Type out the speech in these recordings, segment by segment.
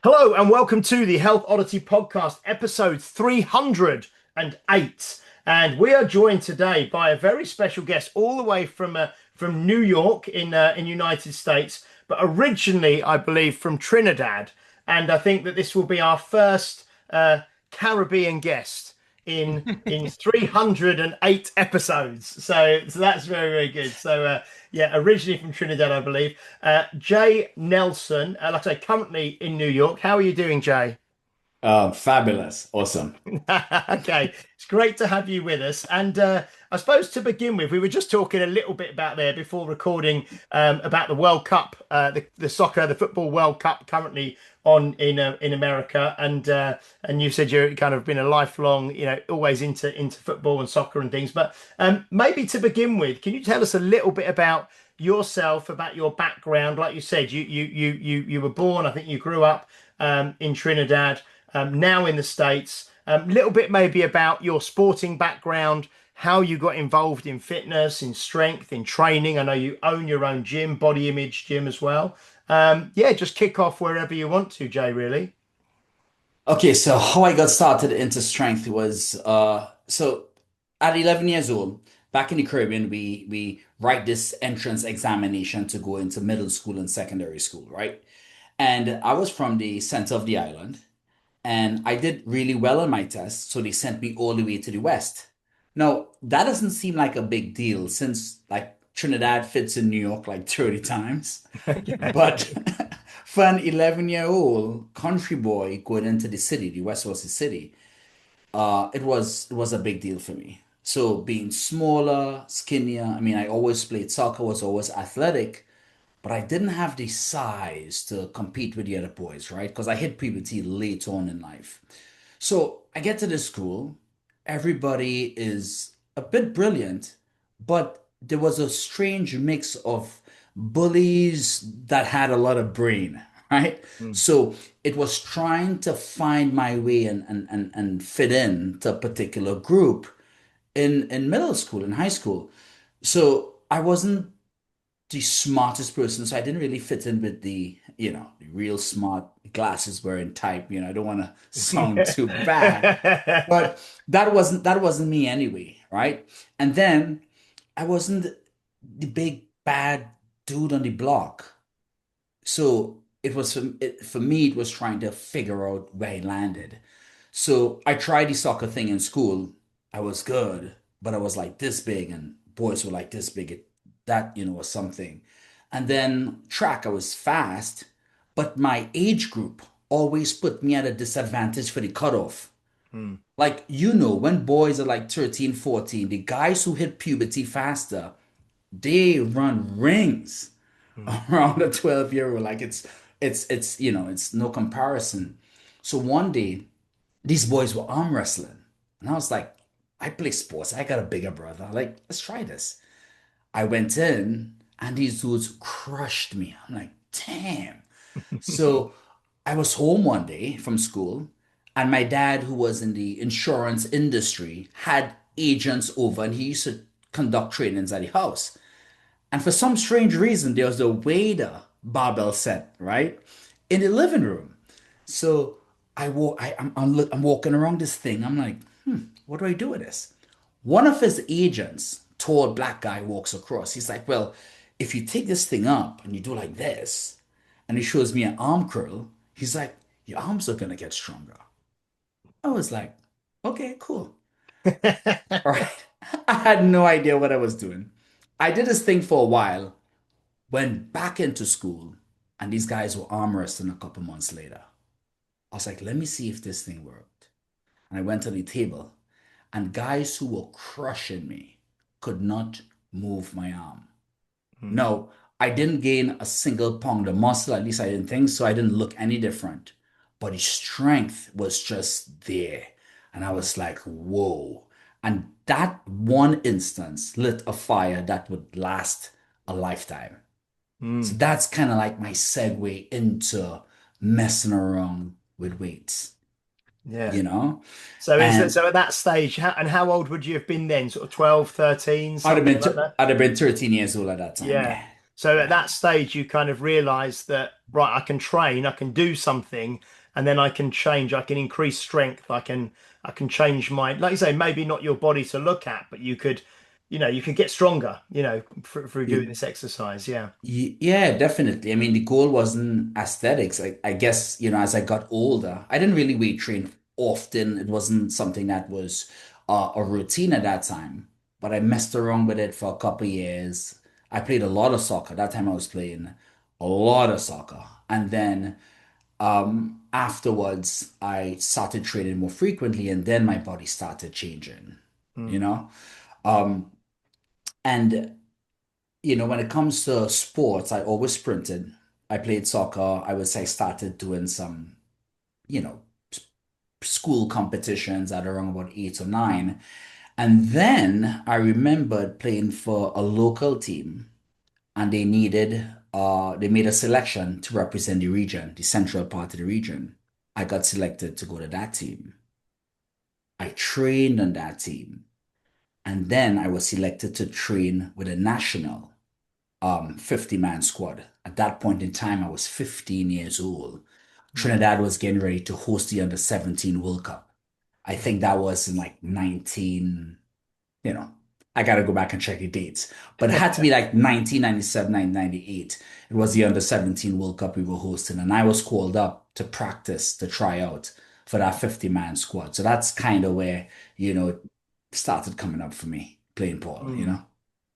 Hello and welcome to the Health Oddity Podcast, episode 308. And we are joined today by a very special guest, all the way from New York in United States, but originally, I believe, from Trinidad. And I think that this will be our first Caribbean guest in 308 episodes. So that's very, very good. Yeah, originally from Trinidad, I believe. Jay Nelson, like I say, currently in New York. How are you doing, Jay? Fabulous. Awesome. Okay, it's great to have you with us. And I suppose to begin with, we were just talking a little bit about there before recording about the World Cup, the soccer, the football World Cup currently on in America. And you said you're kind of been a lifelong, always into football and soccer and things. But maybe to begin with, can you tell us a little bit about yourself, about your background? Like you said, you were born, I think you grew up in Trinidad, now in the States. A little bit maybe about your sporting background, how you got involved in fitness, in strength, in training. I know you own your own gym, body image gym as well. Yeah, just kick off wherever you want to, Jay, really. Okay, so how I got started into strength was so at 11 years old, back in the Caribbean, we write this entrance examination to go into middle school and secondary school, right? And I was from the center of the island, and I did really well on my test, so they sent me all the way to the west. Now, that doesn't seem like a big deal since like Trinidad fits in New York like 30 times. Okay. But for an 11-year-old country boy going into the city, the West Coast city, it was a big deal for me. So being smaller, skinnier, I mean, I always played soccer, was always athletic, but I didn't have the size to compete with the other boys, right? Because I hit puberty late on in life. So I get to this school, everybody is a bit brilliant, but there was a strange mix of bullies that had a lot of brain, right? Mm. So it was trying to find my way and fit in to a particular group in middle school and high school. So I wasn't the smartest person, so I didn't really fit in with the real smart glasses wearing type. I don't want to sound too bad, but that wasn't me anyway, right? And then I wasn't the big bad dude on the block. So for me, it was trying to figure out where I landed. So I tried the soccer thing in school. I was good, but I was like this big, and boys were like this big. That was something. And then track, I was fast, but my age group always put me at a disadvantage for the cutoff. Mm. Like, when boys are like 13, 14, the guys who hit puberty faster, they run rings Mm. around a 12-year-old. Like it's no comparison. So one day, these boys were arm wrestling. And I was like, I play sports. I got a bigger brother. Like, let's try this. I went in and these dudes crushed me. I'm like, damn. So I was home one day from school, and my dad, who was in the insurance industry, had agents over and he used to conduct trainings at the house. And for some strange reason, there was a waiter barbell set, right? In the living room. So I'm walking around this thing. I'm like, what do I do with this? One of his agents, tall black guy, walks across. He's like, well, if you take this thing up and you do like this, and he shows me an arm curl, he's like, your arms are gonna get stronger. I was like, okay, cool. All right. I had no idea what I was doing. I did this thing for a while, went back into school, and these guys were arm wrestling a couple months later. I was like, let me see if this thing worked. And I went to the table, and guys who were crushing me could not move my arm. Mm. No, I didn't gain a single pound of muscle, at least I didn't think so. I didn't look any different. But his strength was just there. And I was like, whoa. And that one instance lit a fire that would last a lifetime. So Mm. that's kind of like my segue into messing around with weights, Yeah. you know? So is that And so at that stage, and how old would you have been then? Sort of 12, 13, I'd have something been like that? I'd have been 13 years old at that time, Yeah. yeah. So at Yeah. that stage, you kind of realize that, right, I can train, I can do something, and then I can change, I can increase strength, I can change my, like you say, maybe not your body to look at, but you could, you could get stronger, through doing Y- this exercise. Yeah. Yeah, definitely. I mean, the goal wasn't aesthetics. I guess, as I got older, I didn't really weight train often. It wasn't something that was a routine at that time, but I messed around with it for a couple of years. I played a lot of soccer. That time I was playing a lot of soccer. And then afterwards, I started training more frequently, and then my body started changing, you Mm, know? Um, and when it comes to sports, I always sprinted. I played soccer. I would say I started doing some, you know, s- school competitions at around about 8 or 9. And then I remembered playing for a local team, and they made a selection to represent the region, the central part of the region. I got selected to go to that team. I trained on that team. And then I was selected to train with a national 50-man squad. At that point in time, I was 15 years old. mm, Trinidad was getting ready to host the under 17 World Cup. I think that was in like 19, you know, I got to go back and check the dates, but it had to be like 1997, 1998. It was the under 17 World Cup we were hosting, and I was called up to practice, to try out for that 50-man squad. So that's kind of where, it started coming up for me playing ball. mm.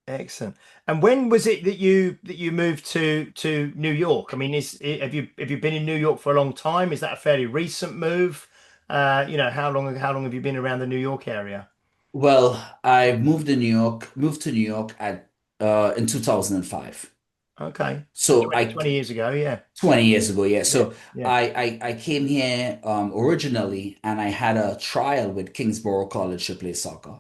Excellent. And when was it that you moved to New York? I mean, have you been in New York for a long time? Is that a fairly recent move? How long have you been around the New York area? Well, I moved to New York at in 2005. Okay, so So 20 I 20 years ago, yeah. 20 years ago, yeah. Yeah, So yeah. I came here originally, and I had a trial with Kingsborough College to play soccer.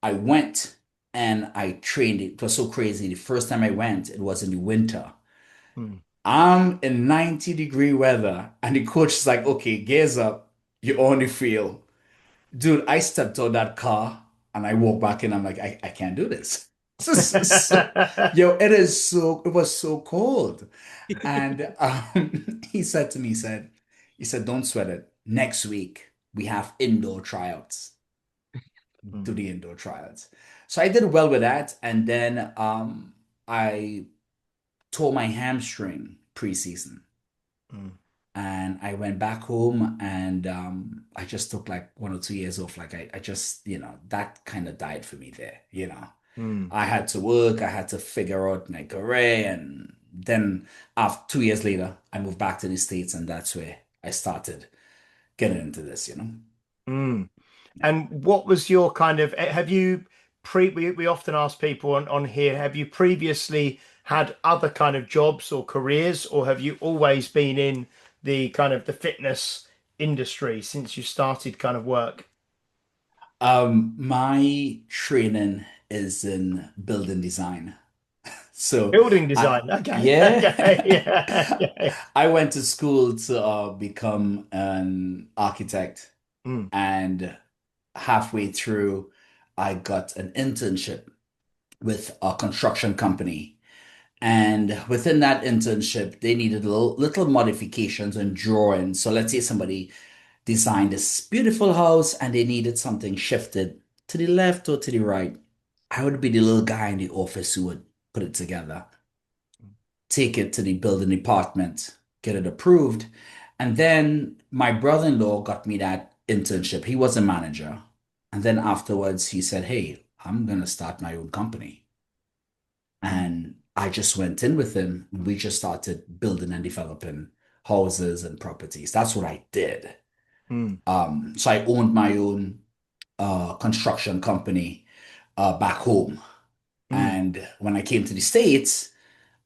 I went and I trained. It was so crazy. The first time I went, it was in the winter. Mm. I'm in 90-degree weather, and the coach is like, "Okay, gears up. You're on the field." Dude, I stepped out that car and I walked back in. I'm like, I can't do this. So, yo, it was so cold. And he said to me, he said, don't sweat it. Next week, we have indoor tryouts. Do Mm, the indoor tryouts. So I did well with that. And then I tore my hamstring preseason. mm, And I went back home, and I just took like 1 or 2 years off. Like I just, that kind of died for me there. mm, I had to work, I had to figure out my career, and then after 2 years later, I moved back to the States, and that's where I started getting into this. mm. And what was your kind of, have you we often ask people on here, have you previously had other kind of jobs or careers, or have you always been in the kind of the fitness industry since you started kind of work? My training is in building design. So Building I design. Okay. Okay. yeah. Yeah. Okay. I went to school to become an architect, Mm, and halfway through, I got an internship with a construction company. And within that internship, they needed little modifications and drawings. So let's say somebody designed this beautiful house and they needed something shifted to the left or to the right. I would be the little guy in the office who would put it together, take it to the building department, get it approved. And then my brother-in-law got me that internship. He was a manager. And then afterwards, he said, "Hey, I'm going to start my own company." mm, And I just went in with him. We just started building and developing houses and properties. That's what I did. mm, So I owned my own construction company back home. mm, And when I came to the States,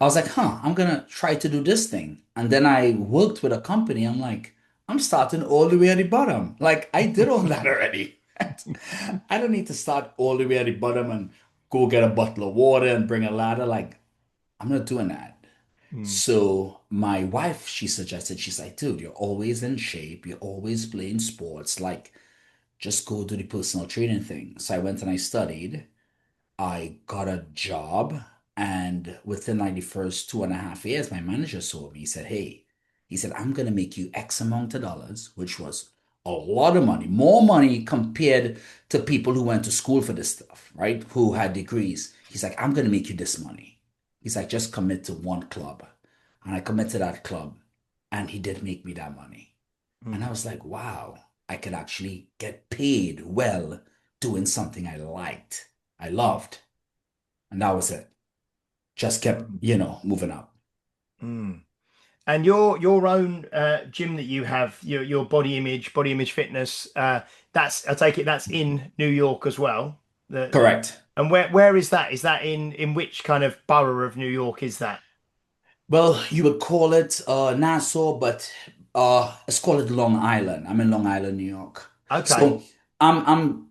I was like, I'm gonna try to do this thing. And then I worked with a company. I'm like, I'm starting all the way at the bottom. Like I did all that already. I don't need to start all the way at the bottom and go get a bottle of water and bring a ladder. Like, I'm not doing that. mm, So my wife, she suggested, she's like, dude, you're always in shape, you're always playing sports. Like, just go do the personal training thing. So I went and I studied. I got a job. And within like the first 2.5 years, my manager saw me. He said, "Hey," he said, "I'm gonna make you X amount of dollars," which was a lot of money, more money compared to people who went to school for this stuff, right? Who had degrees. He's like, "I'm gonna make you this money." He's like, "Just commit to one club." And I committed to that club, and he did make me that money. And I Mm. was like, wow, I could actually get paid well doing something I liked, I loved. And that was it. Just kept, Mm. moving up. Mm. And your own gym that you have, your body image fitness, that's I take it that's in New York as well. The Correct. and where is that? Is that in which kind of borough of New York is that? Well, you would call it Nassau, but let's call it Long Island. I'm in Long Island, New York. Okay. So I'm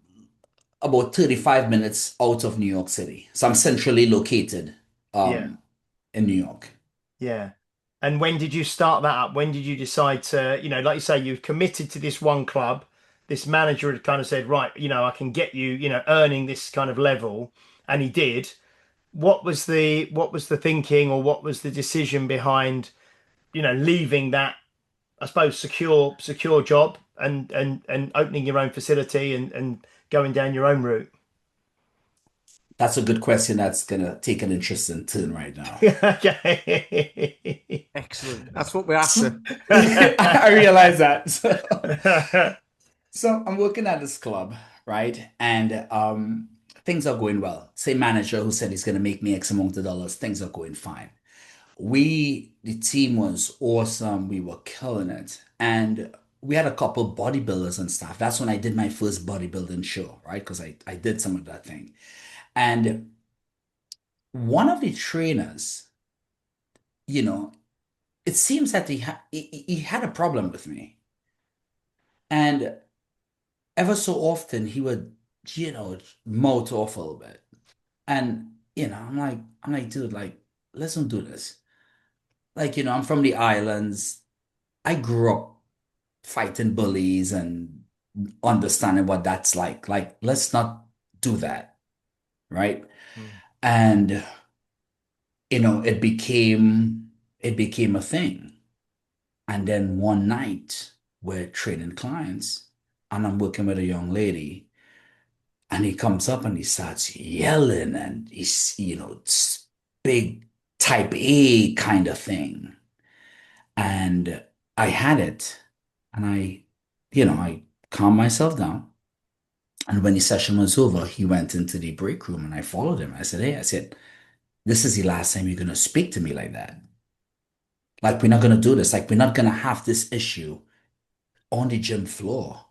about 35 minutes out of New York City. So I'm centrally located Yeah. um in New York. Yeah. And when did you start that up? When did you decide to, like you say, you committed to this one club. This manager had kind of said, right, I can get you, earning this kind of level, and he did. What was the thinking, or what was the decision behind, leaving that, I suppose, secure job, and opening your own facility, and going down your own route? That's a good question that's gonna take an interesting turn right now. Okay. Excellent. That's what we're after. So, I realize that. So I'm working at this club, right? And things are going well. Same manager who said he's gonna make me X amount of dollars, things are going fine. The team was awesome. We were killing it. And we had a couple bodybuilders and stuff. That's when I did my first bodybuilding show, right? Because I did some of that thing. And one of the trainers, you know, it seems that he had a problem with me. And ever so often he would, mouth off a little bit. And, I'm like, dude, like, let's not do this. Like, I'm from the islands. I grew up fighting bullies and understanding what that's like. Like, let's not do that, right? Mm, And, it became a thing. And then one night we're training clients and I'm working with a young lady and he comes up and he starts yelling and he's, it's big type A kind of thing. And I had it and I calmed myself down. And when the session was over, he went into the break room and I followed him. I said, "Hey," I said, "this is the last time you're going to speak to me like that. Like, we're not going to do this. Like, we're not going to have this issue on the gym floor,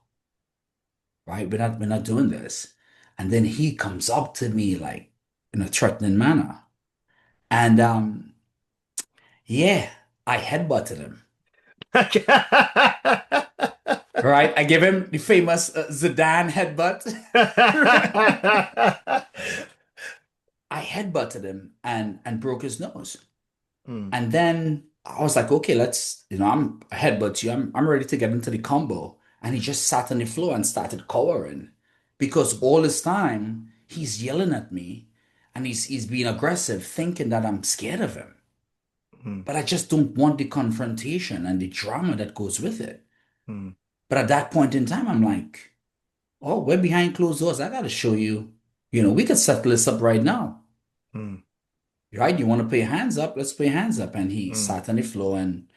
right? We're not doing this." And then he comes up to me like in a threatening manner. And yeah, I headbutted him. mm. Right? I give him the famous Zidane headbutt. I headbutted him and broke his nose. Mm, And then I was like, okay, let's, I'm a headbutt you. I'm ready to get into the combo. And he just sat on the floor and started cowering because all this time he's yelling at me and he's being aggressive, thinking that I'm scared of him. mm, But I just don't want the confrontation and the drama that goes with it. mm, But at that point in time, I'm like, oh, we're behind closed doors. I gotta show you, we could settle this up right now. mm, Right? You want to put your hands up? Let's put your hands up. And he mm, sat on the floor and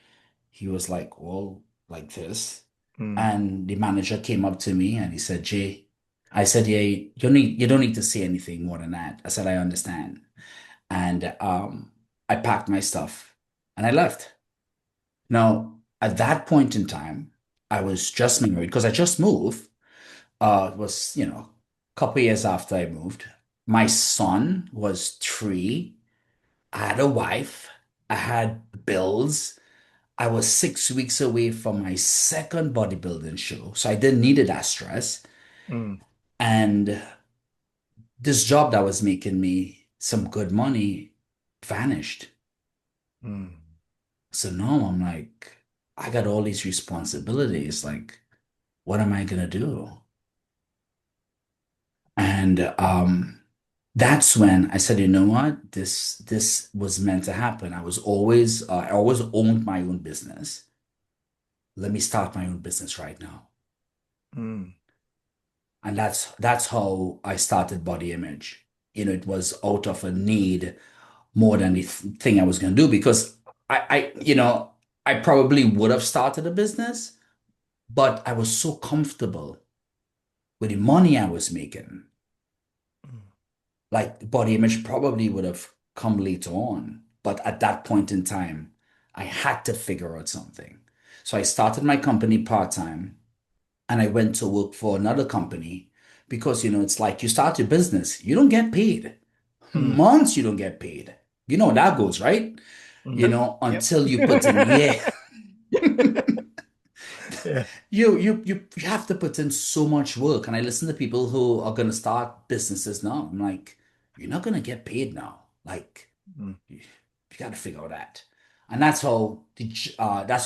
he was like, well, like this. mm, And the manager came up to me and he said, "Jay," I said, "Yeah, you don't need to say anything more than that." I said, "I understand." And I packed my stuff and I left. Now, at that point in time, I was just married because I just moved. It was, a couple years after I moved. My son was 3. I had a wife. I had bills. I was 6 weeks away from my second bodybuilding show, so I didn't need that stress. mm, And this job that was making me some good money vanished. mm. So now I'm like, I got all these responsibilities. Like, what am I gonna do? And that's when I said, you know what? This was meant to happen. I always owned my own business. Let me start my own business right now. Mm, And that's how I started Body Image. It was out of a need more than the thing I was going to do because I probably would have started a business, but I was so comfortable with the money I was making. mm, Like Body Image probably would have come later on, but at that point in time, I had to figure out something. So I started my company part-time and I went to work for another company because, it's like you start your business, you don't get paid. mm, Months you don't get paid. You know how that goes, right? mhm. Yep. Until you put in, yeah. Yeah. You have to put in so much work. And I listen to people who are gonna start businesses now. I'm like, you're not gonna get paid now. Like, Mm. you got to figure out that. And that's how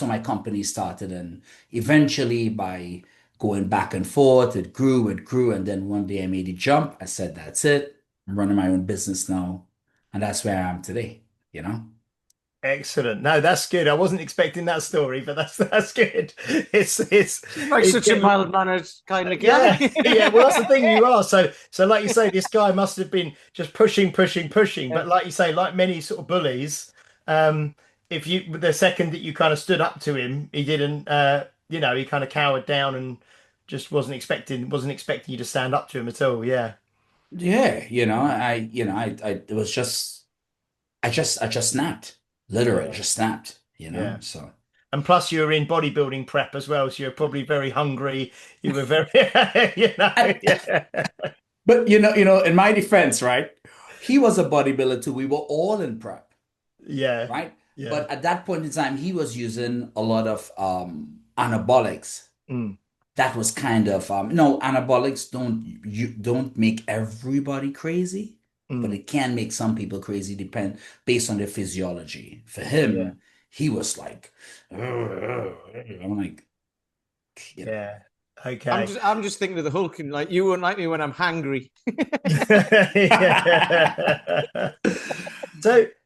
my company started. And eventually, by going back and forth, it grew. And then one day I made a jump. I said, that's it. I'm running my own business now. And that's where I am today, you know? Excellent. No, that's good. I wasn't expecting that story, but that's good. Seems like It's such a getting mild-mannered kind of yeah, guy. yeah. Well, that's the thing. You are so like you say, this guy must have been just pushing, pushing, pushing. Yeah. But like you say, like many sort of bullies, um, if you the second that you kind of stood up to him, he didn't. He kind of cowered down and just wasn't expecting you to stand up to him at all. Yeah, Yeah, it was just, I just snapped. Literally, yeah, just snapped, yeah. So. And plus, you were in bodybuilding prep as well, so you're probably very hungry. You were very, yeah, But in my defense, right? He was a bodybuilder too. We were all in prep, yeah, right? yeah. But at that point in time, he was using a lot of anabolics. Mm, That was kind of no, anabolics don't make everybody crazy, but mm, it can make some people crazy based on their physiology. For yeah, him, he was like, I'm like, you know. yeah. I'm Okay. just I'm just thinking of the Hulk and like you won't like me when I'm hangry. Yeah.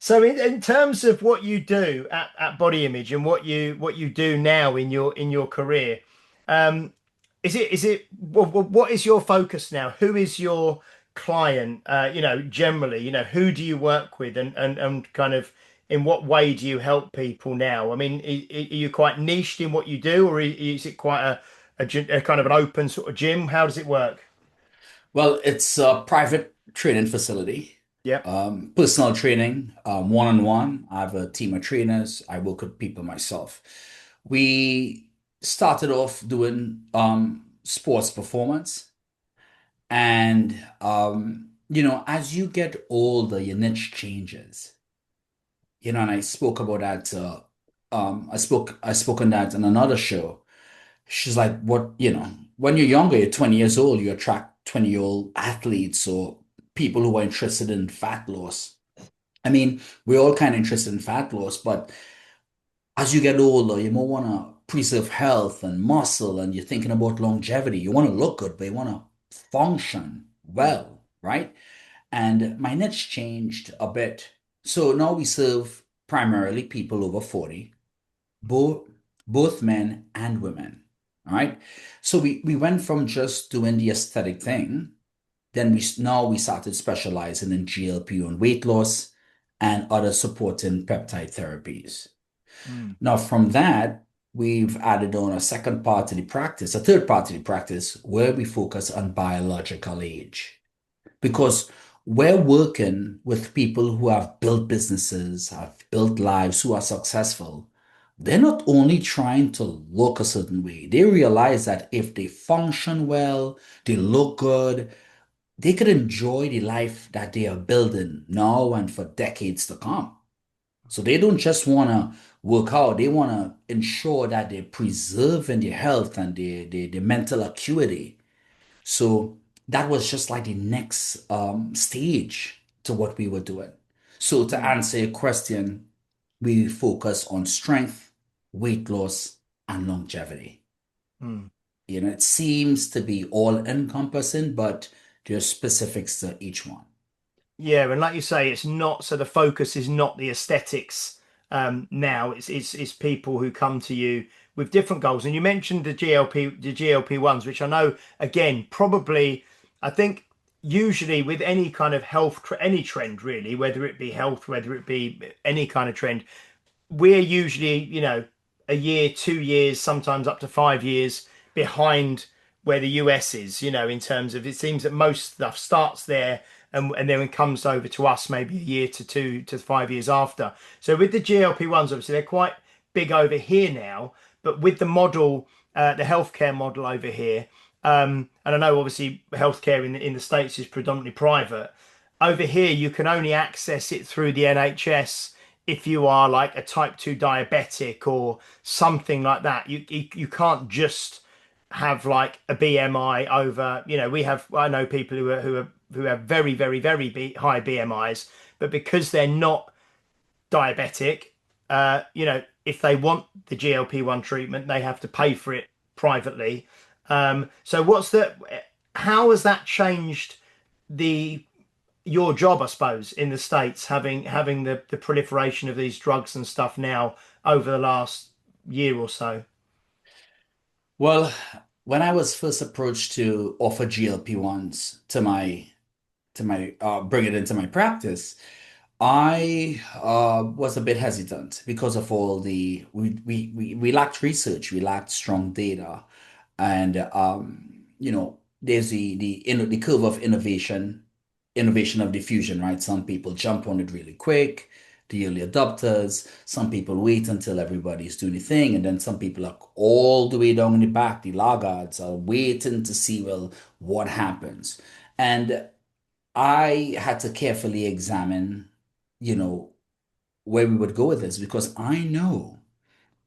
So in terms of what you do at Body Image and what you do now in your career, um, is it what is your focus now? Who is your client? Generally, who do you work with, and kind of in what way do you help people now? I mean, are you quite niched in what you do, or is it quite a kind of an open sort of gym? How does it work? Well, it's a private training facility, Yep. personal training, one-on-one. I have a team of trainers. I work with people myself. We started off doing sports performance, and as you get older, your niche changes. And I spoke about that. I spoke on that in another show. She's like, what, when you're younger, you're 20 years old, you attract 20-year-old athletes or people who are interested in fat loss. I mean, we're all kind of interested in fat loss, but as you get older, you more want to preserve health and muscle, and you're thinking about longevity. You want to look good, but you want to function Mm, well, right? And my niche changed a bit. So now we serve primarily people over 40, both both men and women. All right. So we went from just doing the aesthetic thing, then we started specializing in GLP-1 weight loss and other supporting peptide therapies. mm, Now from that, we've added on a second part to the practice, a third part to the practice, where we focus on biological age because we're working with people who have built businesses, have built lives, who are successful. They're not only trying to look a certain way, they realize that if they function well, they look good, they could enjoy the life that they are building now and for decades to come. So they don't just want to work out, they want to ensure that they're preserving their health and their mental acuity. So that was just like the next stage to what we were doing. So to mm, answer your question, we focus on strength, weight loss, and longevity. mm. It seems to be all encompassing, but there's specifics to each one. Yeah, and like you say, it's not so the focus is not the aesthetics now. It's people who come to you with different goals. And you mentioned the GLP ones, which I know again probably I think usually with any kind of any trend really, whether it be health, whether it be any kind of trend, we're usually, a year, 2 years, sometimes up to 5 years behind where the US is, in terms of it seems that most stuff starts there and then it comes over to us maybe a year to 2 to 5 years after. So with the GLP ones, obviously they're quite big over here now, but with the model, the healthcare model over here, and I know obviously healthcare in the States is predominantly private. Over here, you can only access it through the NHS if you are like a type 2 diabetic or something like that. You can't just have like a BMI over, I know people who have very, very, very high BMIs, but because they're not diabetic, if they want the GLP-1 treatment, they have to pay for it privately. So how has that changed the your job, I suppose, in the States, having the proliferation of these drugs and stuff now over the last year or so? Well, when I was first approached to offer GLP-1s to my bring it into my practice, I was a bit hesitant because of all the we lacked research, we lacked strong data, and there's the curve of innovation of diffusion, right? Some people jump on it really quick, the early adopters. Some people wait until everybody's doing the thing, and then some people are all the way down in the back, the laggards are waiting to see, well, what happens. And I had to carefully examine, you know, where we would go with this because I know,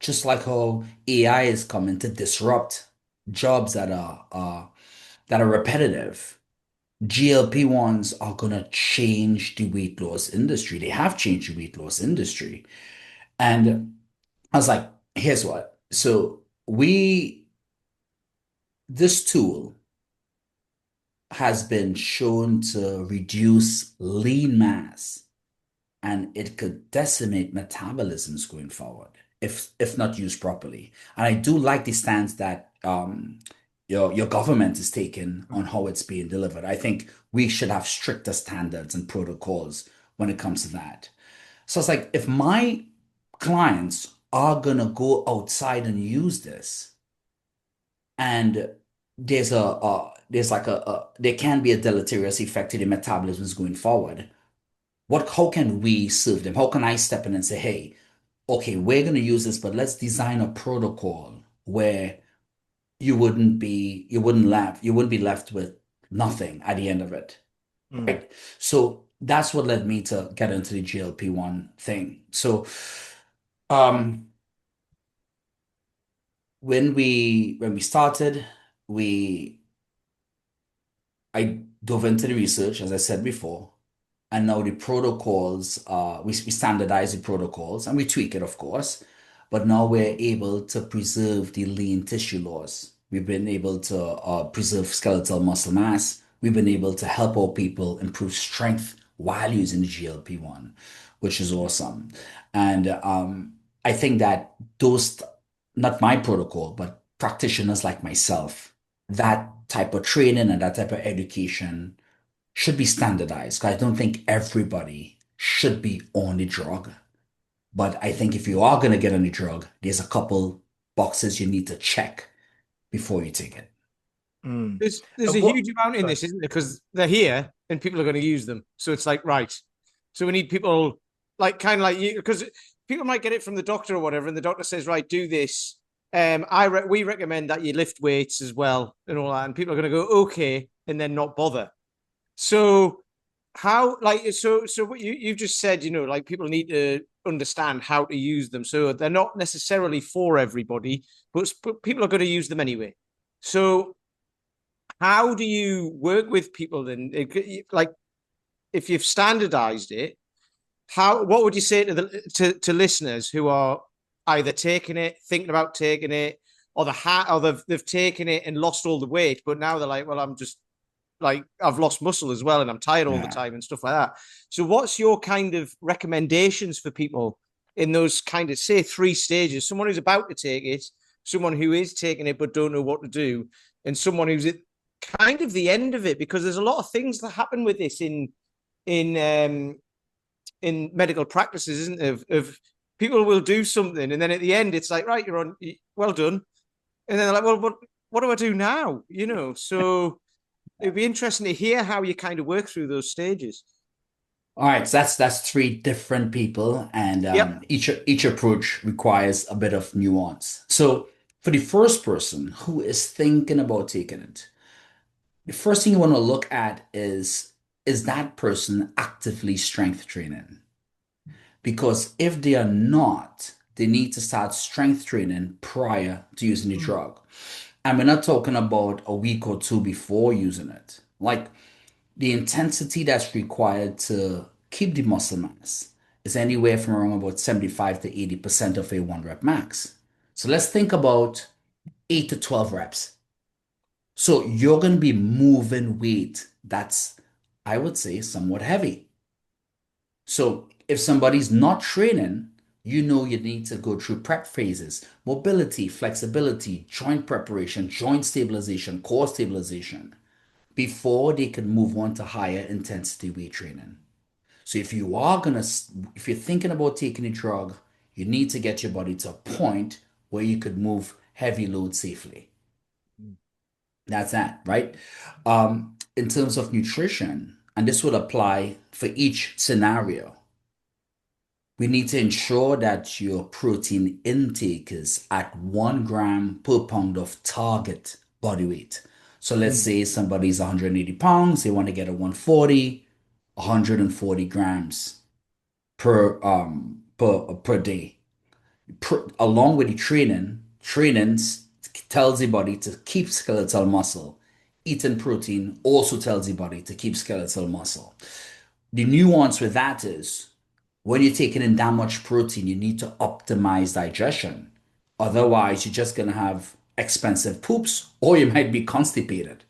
just like how AI is coming to disrupt jobs that are repetitive, GLP-1s are gonna change the weight loss industry. They have changed the weight loss industry. And I was like, here's what. So this tool has been shown to reduce lean mass and it could decimate metabolisms going forward if not used properly. And I do like the stance that your government is taking on how it's being delivered. I think we should have stricter standards and protocols when it comes to that. So it's like if my clients are gonna go outside and use this, and there's like there can be a deleterious effect to the metabolisms going forward. How can we serve them? How can I step in and say, hey, okay, we're going to use this, but let's design a protocol where you wouldn't be left with nothing at the end of it, Mm. right? So that's what led me to get into the GLP-1 thing. So, um, when we started, we I dove into the research, as I said before, and now the protocols, we standardize the protocols and we tweak it, of course, but now we're able to preserve the lean tissue loss. We've been able to preserve skeletal muscle mass. We've been able to help our people improve strength while using the GLP-1, which is awesome. And I think that not my protocol, but practitioners like myself, that type of training and that type of education should be standardized. 'Cause I don't think everybody should be on the drug. But I think if you are going to get on the drug, there's a couple boxes you need to check before you take it. Mm. There's a What? huge amount in Sorry. this, isn't there? Because they're here and people are going to use them. So it's like, right. So we need people like kind of like you, because people might get it from the doctor or whatever, and the doctor says, right, do this. We recommend that you lift weights as well and all that, and people are going to go okay, and then not bother. So how like so what you've just said, like people need to understand how to use them. So they're not necessarily for everybody, but people are going to use them anyway. So how do you work with people then? Like if you've standardized it, what would you say to to listeners who are either taking it, thinking about taking it, or they've taken it and lost all the weight, but now they're like, well, I'm just like I've lost muscle as well, and I'm tired all the Yeah. time and stuff like that. So, what's your kind of recommendations for people in those kind of say three stages? Someone who's about to take it, someone who is taking it but don't know what to do, and someone who's at kind of the end of it, because there's a lot of things that happen with this in in medical practices, isn't there? Of people will do something, and then at the end, it's like, right, you're on, well done, and then they're like, well, what do I do now? You know, so it'd be interesting to hear how you kind of work through those stages. All right, so that's three different people, and Yep. each approach requires a bit of nuance. So for the first person who is thinking about taking it, the first thing you want to look at is that person actively strength training? Because if they are not, they need to start strength training prior to using the Mm, drug. And we're not talking about a week or two before using it. Like the intensity that's required to keep the muscle mass is anywhere from around about 75 to 80% of a one rep max. So let's think about 8 to 12 reps. So you're going to be moving weight that's, I would say, somewhat heavy. So if somebody's not training, you know you need to go through prep phases, mobility, flexibility, joint preparation, joint stabilization, core stabilization before they can move on to higher intensity weight training. So if you're thinking about taking a drug, you need to get your body to a point where you could move heavy load safely. That's that, right? In terms of nutrition, and this will apply for each scenario, we need to ensure that your protein intake is at 1 gram per pound of target body weight. So let's mm, say somebody's 180 pounds, they want to get a 140, 140 grams per day. Along with the trainings tells the body to keep skeletal muscle. Eating protein also tells the body to keep skeletal muscle. The nuance with that is when you're taking in that much protein, you need to optimize digestion. Otherwise, you're just going to have expensive poops or you might be constipated,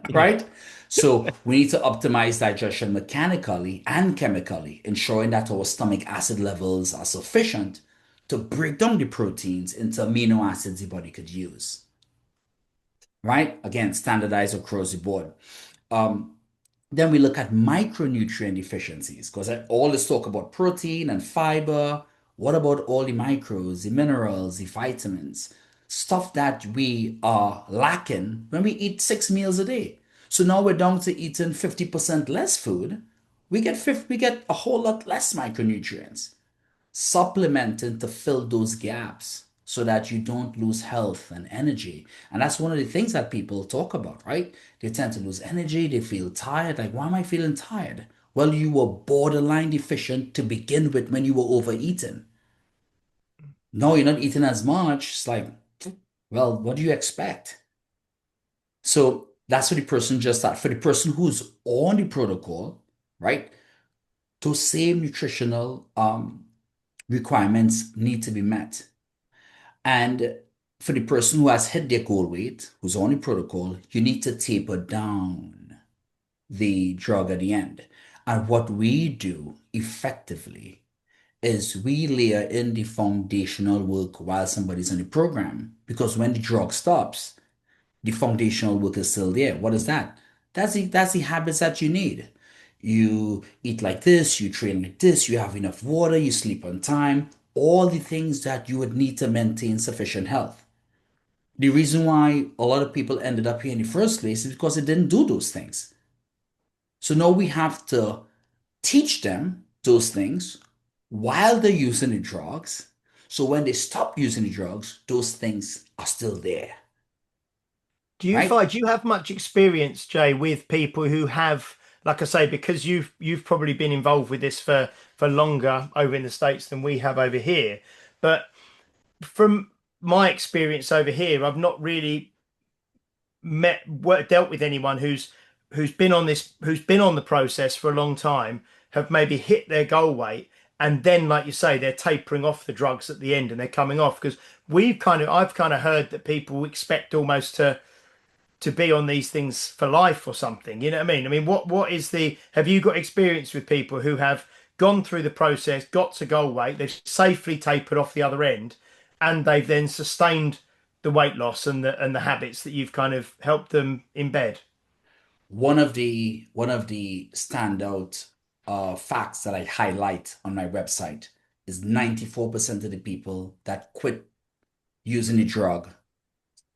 yeah. right? So we need to optimize digestion mechanically and chemically, ensuring that our stomach acid levels are sufficient to break down the proteins into amino acids the body could use, right? Again, standardized across the board. Um, then we look at micronutrient deficiencies because all this talk about protein and fiber. What about all the micros, the minerals, the vitamins, stuff that we are lacking when we eat 6 meals a day? So now we're down to eating 50% less food. We get a whole lot less micronutrients supplementing to fill those gaps so that you don't lose health and energy. And that's one of the things that people talk about, right? They tend to lose energy, they feel tired. Like, why am I feeling tired? Well, you were borderline deficient to begin with when you were overeating. No, you're not eating as much. It's like, well, what do you expect? So that's for the person just that. For the person who's on the protocol, right? Those same nutritional requirements need to be met. And for the person who has hit their goal weight, who's on the protocol, you need to taper down the drug at the end. And what we do effectively is we layer in the foundational work while somebody's on the program. Because when the drug stops, the foundational work is still there. What is that? That's the habits that you need. You eat like this, you train like this, you have enough water, you sleep on time, all the things that you would need to maintain sufficient health. The reason why a lot of people ended up here in the first place is because they didn't do those things. So now we have to teach them those things while they're using the drugs. So when they stop using the drugs, those things are still there, right? Do you have much experience, Jay, with people who have, like I say, because you've probably been involved with this for longer over in the States than we have over here. But from my experience over here, I've not really dealt with anyone who's been on who's been on the process for a long time, have maybe hit their goal weight, and then, like you say, they're tapering off the drugs at the end and they're coming off because I've kind of heard that people expect almost to be on these things for life or something. You know what I mean? I mean, what is the, have you got experience with people who have gone through the process, got to goal weight, they've safely tapered off the other end, and they've then sustained the weight loss and the habits that you've kind of helped them embed? One of the standout facts that I highlight on my website is 94% of the people that quit using the drug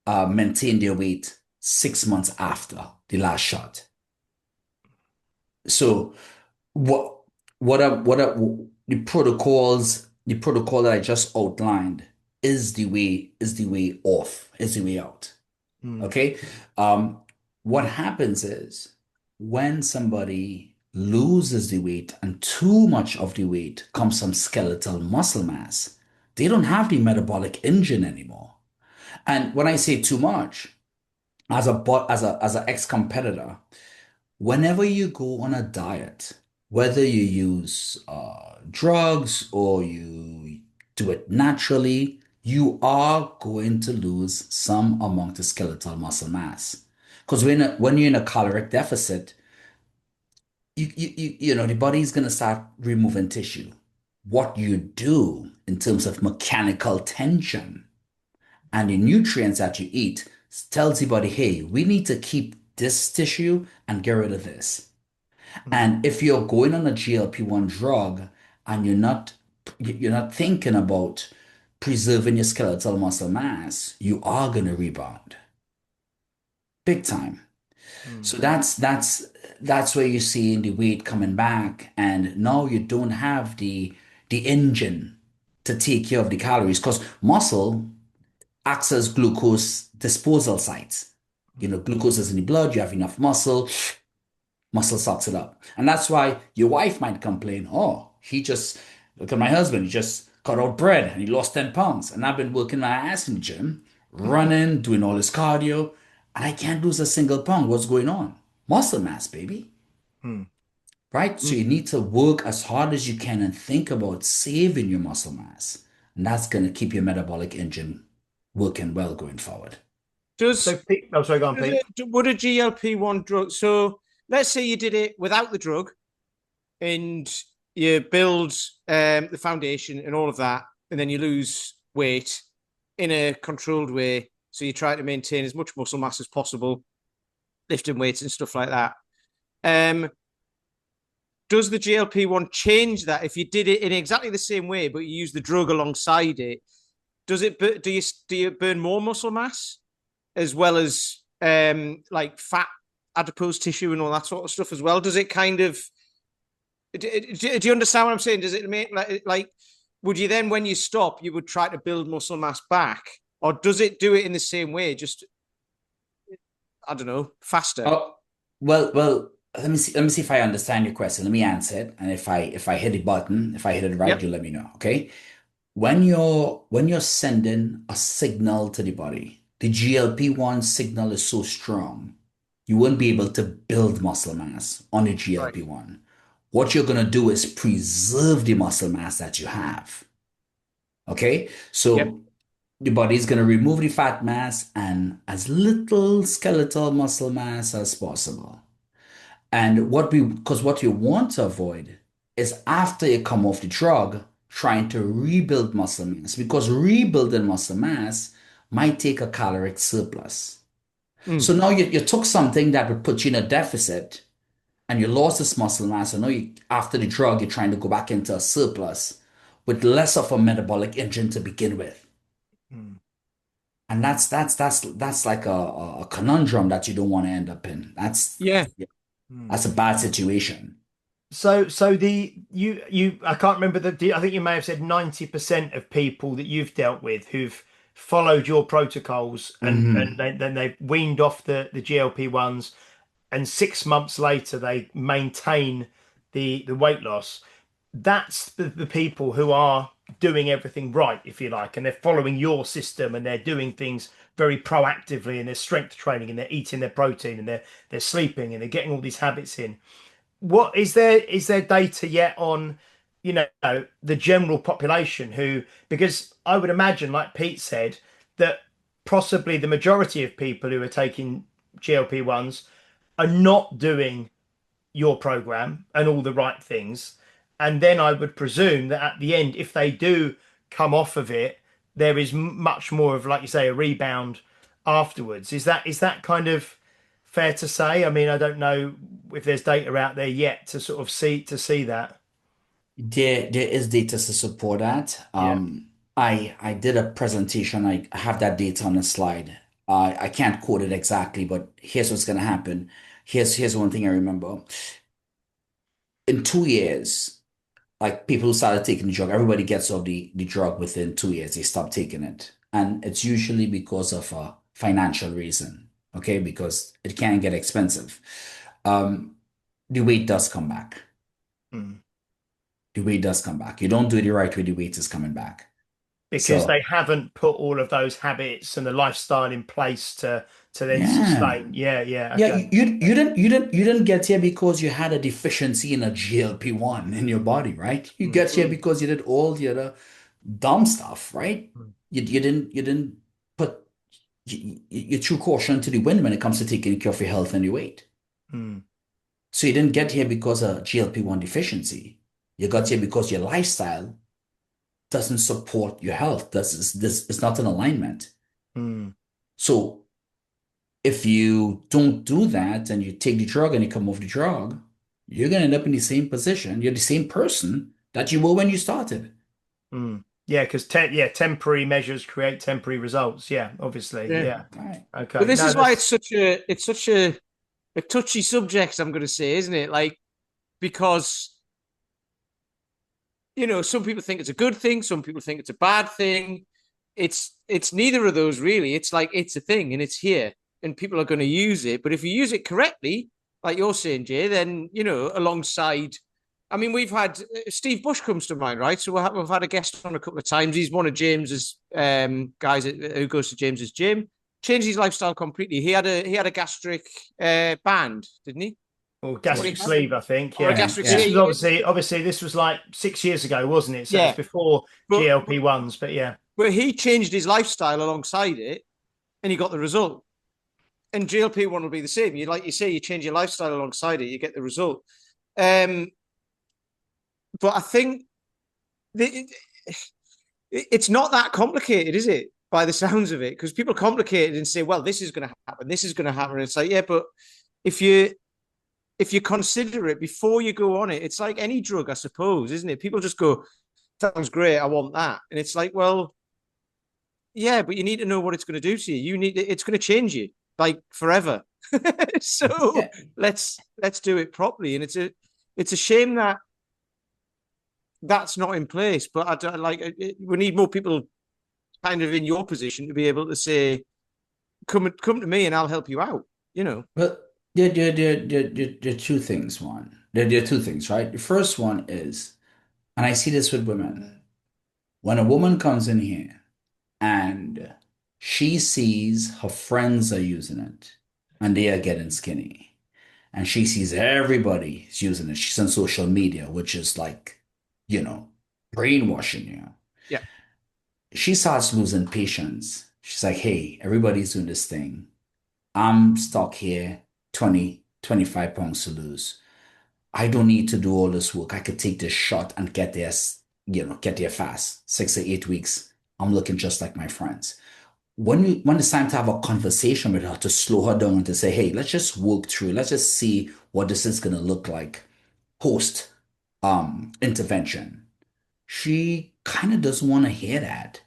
maintain their weight 6 months after the last shot. So what the protocol that I just outlined is the way off, is the way out. Mm, Okay. Um, what happens is when somebody loses the weight and too much of the weight comes from skeletal muscle mass, they don't have the metabolic engine anymore. And when I say too much, as a ex-competitor, whenever you go on a diet, whether you use drugs or you do it naturally, you are going to lose some amount of skeletal muscle mass. Because when you're in a caloric deficit, the body's going to start removing tissue. What you do in terms of mechanical tension and the nutrients that you eat tells the body, hey, we need to keep this tissue and get rid of this. mm, And if you're going on a GLP-1 drug and you're not thinking about preserving your skeletal muscle mass, you are going to rebound big time. mm, So that's where you're seeing the weight coming back, and now you don't have the engine to take care of the calories because muscle acts as glucose disposal sites. Glucose is in the blood, you have enough muscle sucks it up. And that's why your wife might complain, oh, look at my husband, he just cut out bread and he lost 10 pounds. And I've been working my ass in the gym, running, doing all this cardio, and I can't lose a single pound. What's going on? Muscle mass, baby. mm, Right? So mm. you need to work as hard as you can and think about saving your muscle mass. And that's going to keep your metabolic engine working well going forward. So, Does Pete, oh, sorry, go on, Pete. would a GLP-1 drug? So let's say you did it without the drug and you build the foundation and all of that, and then you lose weight in a controlled way. So you try to maintain as much muscle mass as possible, lifting weights and stuff like that. Um, does the GLP-1 change that if you did it in exactly the same way, but you use the drug alongside it? Does it do you burn more muscle mass as well as like fat, adipose tissue, and all that sort of stuff as well? Does it kind of do you understand what I'm saying? Does it make like would you then when you stop you would try to build muscle mass back, or does it do it in the same way? Just I don't know, faster. Oh, well, let me see if I understand your question. Let me answer it. And if I hit the button, if I hit it right, Yep. you let me know. Okay. When you're sending a signal to the body, the GLP-1 signal is so strong, you won't be able to build muscle mass on the Right. GLP-1. What you're gonna do is preserve the muscle mass that you have. Okay? Yep. So the body is gonna remove the fat mass and as little skeletal muscle mass as possible. And because what you want to avoid is after you come off the drug, trying to rebuild muscle mass, because rebuilding muscle mass might take a caloric surplus. Mm. So now you took something that would put you in a deficit and you lost this muscle mass. And now after the drug, you're trying to go back into a surplus with less of a metabolic engine to begin with. Mm, And that's like a conundrum that you don't want to end up in. That's Yeah. mm. that's a bad situation. So the I can't remember I think you may have said 90% of people that you've dealt with who've followed your protocols and Hmm. then they've weaned off the GLP ones, and 6 months later they maintain the weight loss. That's the people who are doing everything right, if you like, and they're following your system and they're doing things very proactively, and they're strength training and they're eating their protein and they're sleeping and they're getting all these habits in. What is there data yet on, the general population who, because I would imagine, like Pete said, that possibly the majority of people who are taking GLP-1s are not doing your program and all the right things. And then I would presume that at the end, if they do come off of it, there is much more of, like you say, a rebound afterwards. Is that kind of fair to say? I mean, I don't know if there's data out there yet to sort of see that. There is data to support that. Yeah. I did a presentation. I have that data on a slide. I can't quote it exactly, but here's what's gonna happen. Here's one thing I remember. In 2 years, like people who started taking the drug, everybody gets off the drug within 2 years. They stop taking it. And it's usually because of a financial reason, okay? Because it can get expensive. Um, the weight does come back. Mm. The weight does come back. You don't do it the right way, the weight is coming back. Because they So, haven't put all of those habits and the lifestyle in place to then yeah. sustain. Yeah, yeah, Yeah, okay. you didn't get here because you had a deficiency in a GLP-1 in your body, right? You Mm, get here because you did all the other dumb stuff, right? mm, You didn't put your true caution to the wind when it comes to taking care of your health and your weight. mm, So you didn't get here because of GLP-1 deficiency. You got here because your lifestyle doesn't support your health. This is not in alignment. mm, So if you don't do that and you take the drug and you come off the drug, you're going to end up in the same position. You're the same person that you were when you started. mm. Yeah, because temporary measures create temporary results. Yeah, obviously. Yeah. Yeah. Right. But Okay. this No, is why that's it's such a touchy subject, I'm going to say, isn't it? Like, because, some people think it's a good thing, some people think it's a bad thing. It's neither of those really. It's like it's a thing and it's here and people are going to use it. But if you use it correctly, like you're saying, Jay, then alongside. I mean, we've had Steve Bush comes to mind, right? So we've had a guest on a couple of times. He's one of James's guys who goes to James's gym. Changed his lifestyle completely. He had a gastric band, didn't he? or Is that what he gastric had? sleeve, I think. Or a Yeah. Yeah, gastric This yeah. was sleeve? obviously this was like 6 years ago, wasn't it? So it was Yeah, before but GLP-1s, but yeah. but he changed his lifestyle alongside it, and he got the result. And GLP-1 will be the same. Like you say, you change your lifestyle alongside it, you get the result. Um, but I think it's not that complicated, is it? By the sounds of it, because people complicate it and say, "Well, this is going to happen. This is going to happen." And it's like, yeah, but if you consider it before you go on it, it's like any drug, I suppose, isn't it? People just go, "Sounds great, I want that," and it's like, well, yeah, but you need to know what it's going to do to you. It's going to change you like forever. So Yeah. let's do it properly. And it's a shame that that's not in place. But I don't like we need more people kind of in your position to be able to say, come to me and I'll help you out. You know. Well, there are two things. There are two things, right? The first one is, and I see this with women, when a woman comes in here and she sees her friends are using it and they are getting skinny, and she sees everybody is using it. She's on social media, which is like, you know, brainwashing you. Yeah. She starts losing patience. She's like, hey, everybody's doing this thing. I'm stuck here, 20, 25 pounds to lose. I don't need to do all this work. I could take this shot and get there, get there fast. 6 or 8 weeks. I'm looking just like my friends. When it's time to have a conversation with her to slow her down and to say, hey, let's just work through, let's just see what this is gonna look like post intervention. She kind of doesn't want to hear that.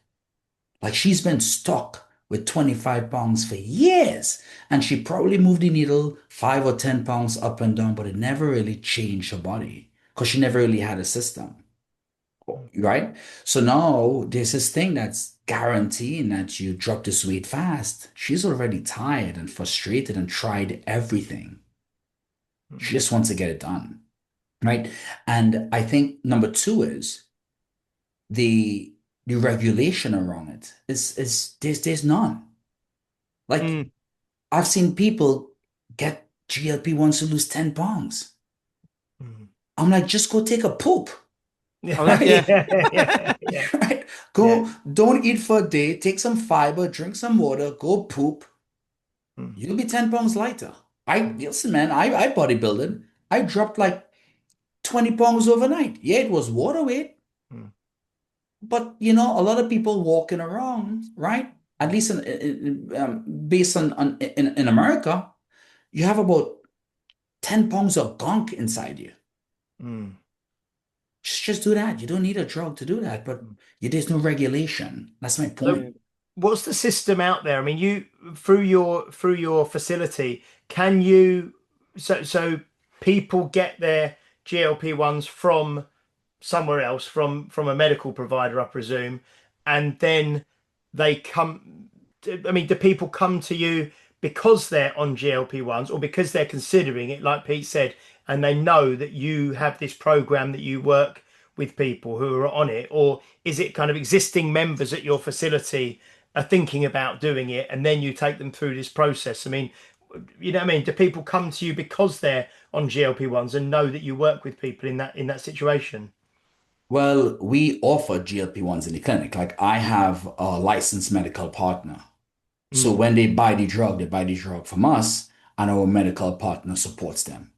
Like she's been stuck with 25 pounds for years, and she probably moved the needle 5 or 10 pounds up and down, but it never really changed her body because she never really had a system, right? So now there's this thing that's guaranteeing that you drop this weight fast. She's already tired and frustrated and tried everything. She just wants to get it done, right? And I think number two is the the regulation around it is there's none. Like Mm. I've seen people get GLP-1s to lose 10 pounds. Mm. I'm like, just go take a poop, Yeah, right? yeah, Right? yeah. Go, don't eat for a day, take some fiber, drink some water, go poop, Mm, you'll be 10 pounds lighter. Listen, man, I bodybuilded. I dropped like 20 pounds overnight. Yeah, it was water weight, mm, but a lot of people walking around, right? At least based in America, you have about 10 pounds of gunk inside you. mm, Just do that. You don't need a drug to do that, but mm. there's no regulation. That's my So, Yeah. point. what's the system out there? I mean, you through your facility, can you so people get their GLP-1s from somewhere else, from a medical provider, I presume, and then they come. I mean, do people come to you because they're on GLP-1s or because they're considering it, like Pete said, and they know that you have this program that you work with people who are on it, or is it kind of existing members at your facility are thinking about doing it, and then you take them through this process? I mean, you know what I mean? Do people come to you because they're on GLP-1s and know that you work with people in that situation? Well, we offer GLP-1s in the clinic. Like I have a licensed medical partner. So Mm. when they buy the drug from us, and our medical partner supports them,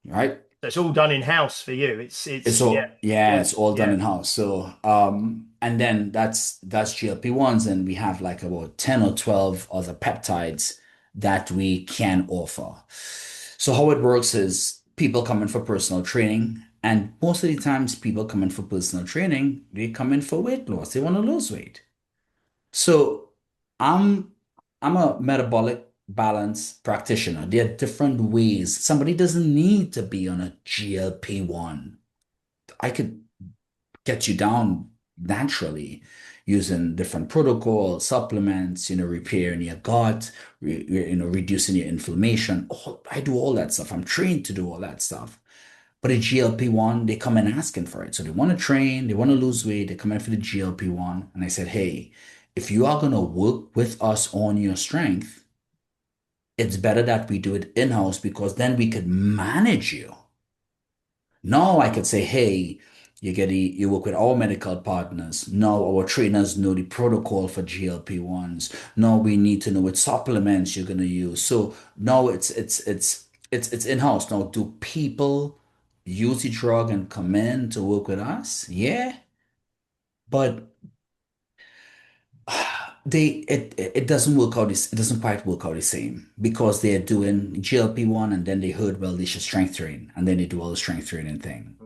right? So it's all done in house for you. It's It's yeah, all, yeah, all it's all done yeah. in-house. So, and then that's GLP-1s, and we have like about 10 or 12 other peptides that we can offer. So how it works is people come in for personal training, and most of the times people come in for personal training, they come in for weight loss. They want to lose weight. So I'm I'm a metabolic balance practitioner. There are different ways. Somebody doesn't need to be on a GLP-1. I could get you down naturally using different protocols, supplements, repairing your gut, reducing your inflammation. I do all that stuff. I'm trained to do all that stuff. But a GLP-1, they come in asking for it. So they want to train, they want to lose weight, they come in for the GLP-1. And I said, hey, if you are going to work with us on your strength, it's better that we do it in-house because then we could manage you. Now I could say, hey, you work with our medical partners. Now our trainers know the protocol for GLP-1s. Now we need to know what supplements you're gonna use. So now it's in-house. Now, do people use the drug and come in to work with us? Yeah, but it doesn't work out it doesn't quite work out the same because they're doing GLP-1 and then they heard, well, they should strength train, and then they do all the strength training thing.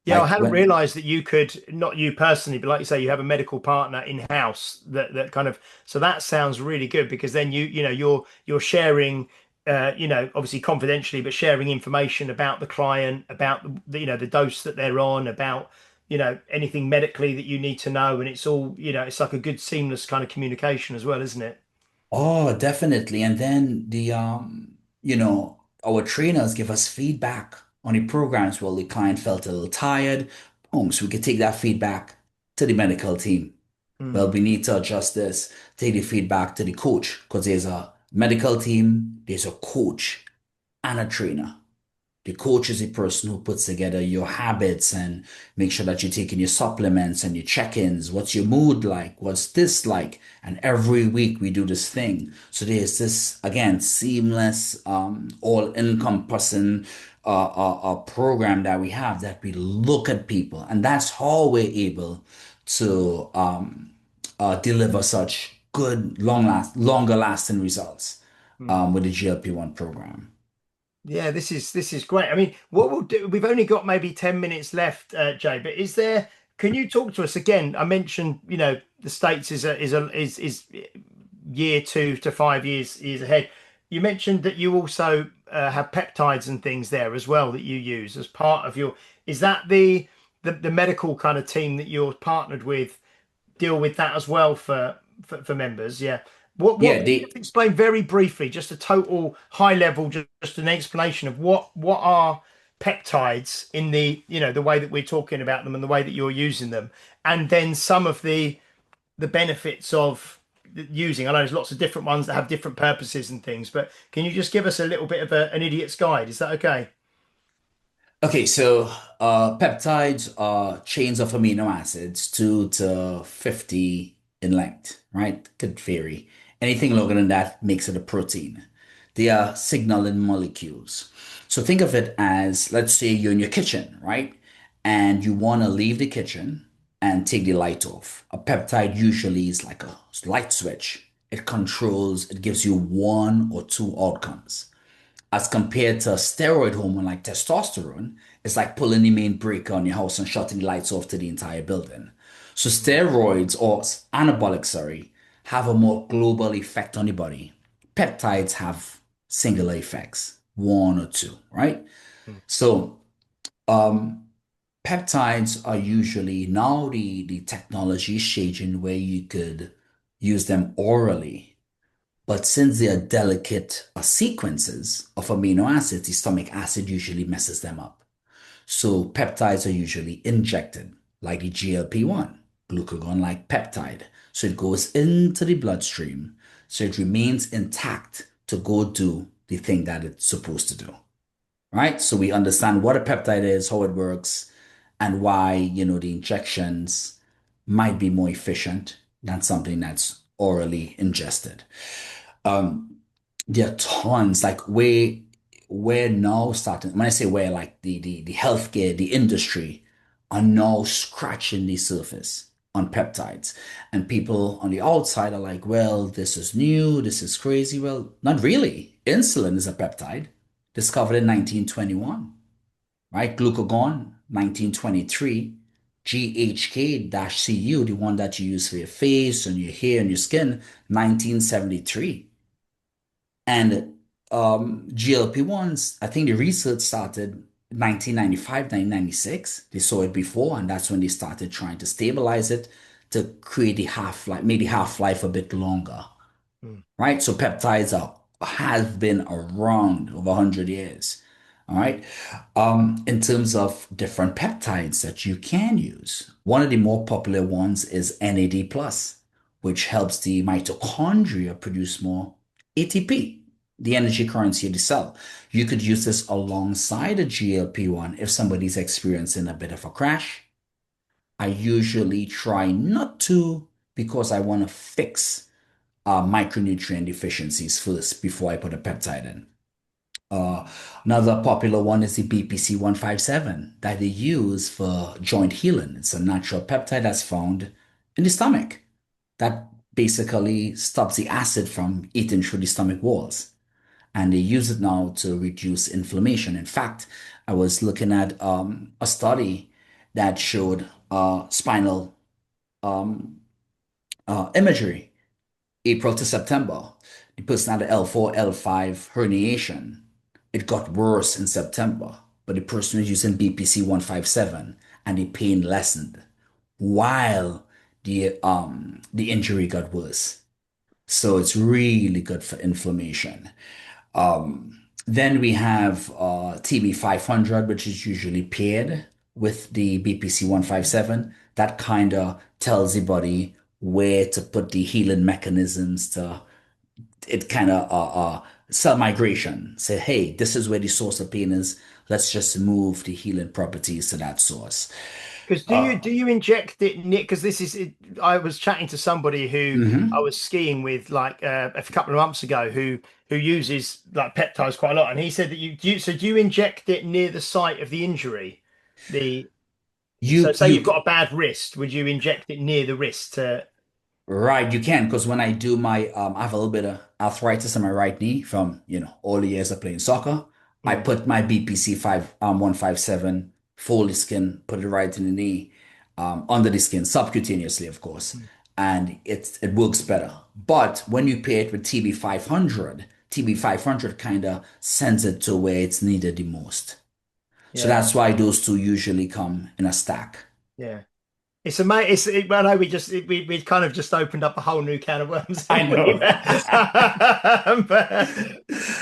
Yeah, I Like hadn't when realized that you could, not you personally, but like you say, you have a medical partner in house that kind of, so that sounds really good because then you're sharing, obviously confidentially, but sharing information about the client, about the dose that they're on, about anything medically that you need to know, and it's all, it's like a good seamless kind of communication as well, isn't it? Oh, definitely. And then our trainers give us feedback on the programs. Well, the client felt a little tired. Boom, so we could take that feedback to the medical team. Well, Mm, we need to adjust this. Take the feedback to the coach because there's a medical team, there's a coach and a trainer. The coach is the person who puts together your habits and make sure that you're taking your supplements and your check-ins. What's your mood like? What's this like? And every week we do this thing. So there's this, again, seamless, all-encompassing program that we have that we look at people. And that's how we're able to deliver such good, longer lasting results mm. with the GLP-1 program. Yeah, this is great. I mean, what we'll do, we've only got maybe 10 minutes left, Jay, but can you talk to us again? I mentioned, the States is year 2 to 5 years ahead. You mentioned that you also have peptides and things there as well that you use as part of is that the medical kind of team that you're partnered with deal with that as well for members. Yeah. What Yeah, can you just explain very briefly, just a total high level, just an explanation of what are peptides in the way that we're talking about them and the way that you're using them, and then some of the benefits of using. I know there's lots of different ones that have different purposes and things, but can you just give us a little bit of an idiot's guide? Is that okay? Okay, so peptides are chains of amino acids, 2 to 50 in length, right? Could vary. Anything longer than that makes it a protein. They are signaling molecules. So think of it as, let's say you're in your kitchen, right? And you want to leave the kitchen and take the light off. A peptide usually is like a light switch. It controls, it gives you one or two outcomes. As compared to a steroid hormone like testosterone, it's like pulling the main breaker on your house and shutting the lights off to the entire building. So steroids or anabolic, sorry, have a more global effect on the body. Peptides have singular effects, one or two, right? Mm. So um, peptides are usually now the technology is changing where you could use them orally, but since they are delicate sequences of amino acids, the stomach acid usually messes them up. So peptides are usually injected, like the GLP-1, glucagon-like peptide. So it goes into the bloodstream, so it remains intact to go do the thing that it's supposed to do, right? So we understand what a peptide is, how it works, and why, the injections might be more efficient than something that's orally ingested. Um, there are tons, like we're now starting. When I say we're, like the healthcare, the industry are now scratching the surface on peptides. And people on the outside are like, well, this is new, this is crazy. Well, not really. Insulin is a peptide discovered in 1921, right? Glucagon, 1923. GHK-CU, the one that you use for your face and your hair and your skin, 1973. And GLP-1s, I think the research started 1995, 1996. They saw it before, and that's when they started trying to stabilize it to create the half-life, make the half-life a bit longer, Mm. right? So peptides have been around over 100 years. All right. In terms of different peptides that you can use, one of the more popular ones is NAD+, which helps the mitochondria produce more ATP, the energy currency of the cell. You could use this alongside a GLP-1 if somebody's experiencing a bit of a crash. I usually try not to because I want to fix micronutrient deficiencies first before I put a peptide in. Uh, Another popular one is the BPC 157 that they use for joint healing. It's a natural peptide that's found in the stomach that basically stops the acid from eating through the stomach walls. And they use it now to reduce inflammation. In fact, I was looking at a study that showed spinal um, imagery, April to September. The person had an L4, L5 herniation. It got worse in September, but the person was using BPC 157 and the pain lessened while the injury got worse. So it's really good for inflammation. Then we have TB 500, which is usually paired with the BPC 157. That kind of tells the body where to put the healing mechanisms to it kind of cell migration. Say, hey, this is where the source of pain is. Let's just move the healing properties to that source. Because Uh, do you inject it, Nick? Because this is I was chatting to somebody who I mhm. was skiing with like a couple of months ago who uses like peptides quite a lot, and he said that do you inject it near the site of the injury? The So You say you you've got a bad wrist, would you inject it near the wrist to? Right, you can, because when I do my I have a little bit of arthritis in my right knee from, all the years of playing soccer. I Hmm. put my BPC 157, fold the skin, put it right in the knee, under the skin, subcutaneously, of course, and it works better. But when you pair it with TB 500 kind of sends it to where it's needed the most. So Yeah, that's why those two usually come in a stack. yeah. It's amazing. I know we kind of just opened up a whole new can of worms, I haven't we? know.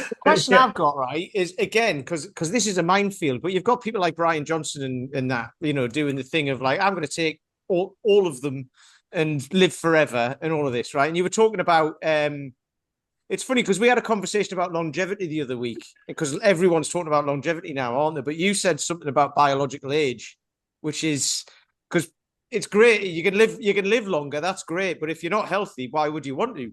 The question Yeah. I've got, right, is again, because this is a minefield, but you've got people like Brian Johnson and that, doing the thing of like, I'm going to take all of them and live forever and all of this, right? And you were talking about it's funny because we had a conversation about longevity the other week because everyone's talking about longevity now, aren't they? But you said something about biological age, which is because it's great. You can live longer. That's great. But if you're not healthy, why would you want to?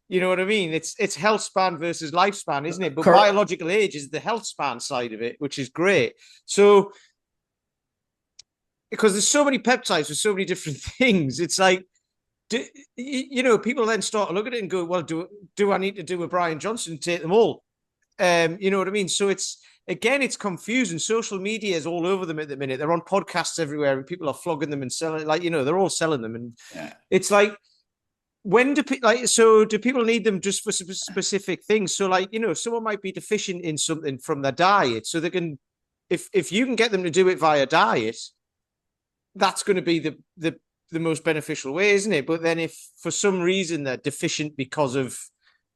You know what I mean? It's health span versus lifespan, isn't it? But Correct. biological age is the health span side of it, which is great. So because there's so many peptides with so many different things, it's like, people then start to look at it and go, well, do I need to do a Brian Johnson and take them all? You know what I mean? So it's confusing. Social media is all over them at the minute. They're on podcasts everywhere, and people are flogging them and selling. Like, they're all selling them, and it's like, when do do people need them just for specific things? So, like, someone might be deficient in something from their diet, so they can, if you can get them to do it via diet, that's going to be the most beneficial way, isn't it? But then if for some reason they're deficient because of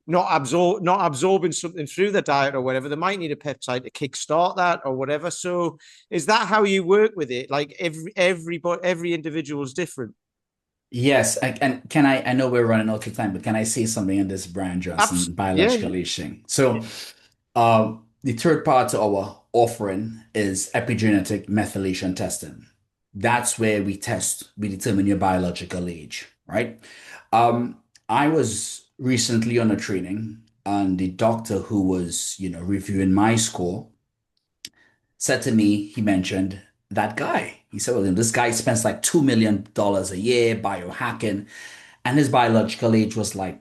not absorbing something through the diet or whatever, they might need a peptide to kickstart that or whatever. So is that how you work with it? Like every individual is different. Yes, and can I know we're running out of time, but can I say something on this Brian Johnson Yeah, biological yeah. aging? So, Yeah. the third part to our offering is epigenetic methylation testing. That's where we determine your biological age, right? I was recently on a training, and the doctor who was, reviewing my score said to me, he mentioned that guy. He said, well, this guy spends like $2 million a year biohacking, and his biological age was like